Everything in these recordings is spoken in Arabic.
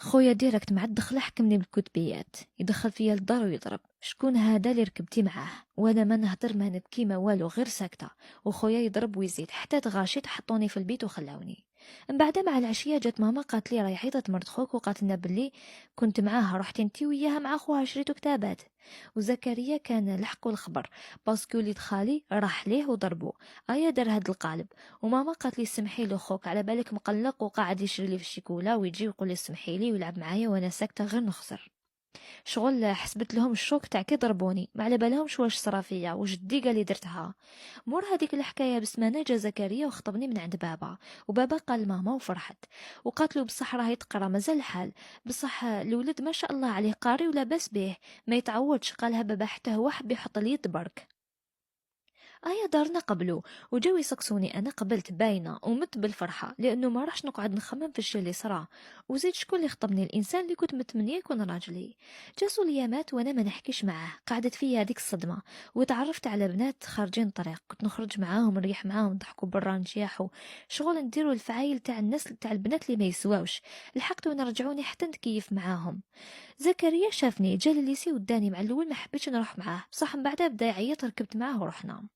خويا ديريكت مع الدخله حكمني بالكتبيات، يدخل فيا للدار ويضرب. شكون هذا اللي ركبتي معاه؟ وانا ما نهضر ما نبكي ما والو، غير ساكته. وخويا يضرب ويزيد حتى تغاشيت، حطوني في البيت وخلاوني. من بعد مع العشيه جات ماما قالت لي راهي حيطت مرت خوك، وقالت لنا باللي كنت معاها، رحتي انتي وياها مع خوها شريتو كتابات. وزكريا كان لحقوا الخبر، باسكو وليد خالي راح ليه وضربوه. ايا دار هاد القالب. وماما قالت لي سمحي له خوك، على بالك مقلق وقاعد يشري لي في الشيكولا ويجي ويقول لي سمحي لي ويلعب معايا وانا ساكته غير نخسر. شغل حسبت لهم الشوك تاع كي ضربوني، ما على بالهمش واش صرا فيا وجدي قال لي درتها. مور هذيك الحكايه بسمانه جا زكريا وخطبني من عند بابا. وبابا قال ماما وفرحت، وقالت له بصح راهي تقرا مازال الحال. بصح الولد ما شاء الله عليه قاري ولا باس به، ما يتعودش. قالها بابا حتى هو حب يحط لي برك. ايا دارنا قبلو، وجاو يسقسوني انا قبلت باينه ومت بالفرحه، لانه ما راحش نقعد نخمم في الشي اللي صرا. وزيد شكون اللي خطبني؟ الانسان اللي كنت متمنيه يكون راجلي. جاسو الايامات وانا ما نحكيش معاه، قعدت فيا هذيك الصدمه. وتعرفت على بنات خارجين طريق، كنت نخرج معاهم نريح معاهم نضحكوا برا نجيحوا. شغل نديروا الفعايل تاع الناس تاع البنات اللي ما يسواوش. لحقت ونرجعوني حتى نتكيف معاهم. زكريا شافني جا لليسي وداني، مع الاول ما حبيتش نروح معاه، بصح من بعدها بدا يعيط، ركبت معاه ورحنا.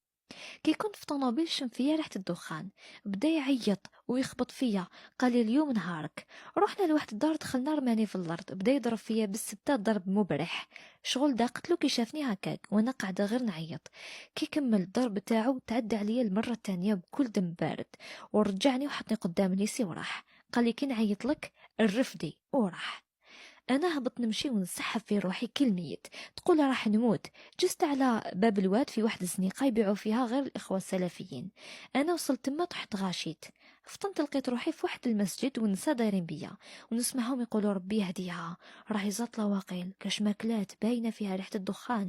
كي كنت في طوموبيل شم فيا ريحة الدخان، بدا يعيط ويخبط فيا. قال لي اليوم نهارك. رحنا لواحد الدار، دخلنا رماني في الارض، بدا يضرب فيا بالسبتة ضرب مبرح. شغل داقت له كي شافني هكاك وانا قاعده غير نعيط. كي كمل الضرب تاعو تعدى عليا المره الثانيه بكل دم بارد، ورجعني وحطني قدام نيسي وراح. قال لي كي نعيط لك الرفدي وراح. انا هبط نمشي ونسحب في روحي كالميت. تقول راح نموت. جست على باب الواد في واحد الزنيقه يبيعوا فيها غير الاخوه السلفيين. انا وصلت تما طحت غاشيت. فطنت لقيت روحي في واحد المسجد والنساء دايرين بيا، ونسمعهم يقولوا ربي يهديها، راهي زاطله واقيل كاش ماكلات باينه فيها ريحه الدخان.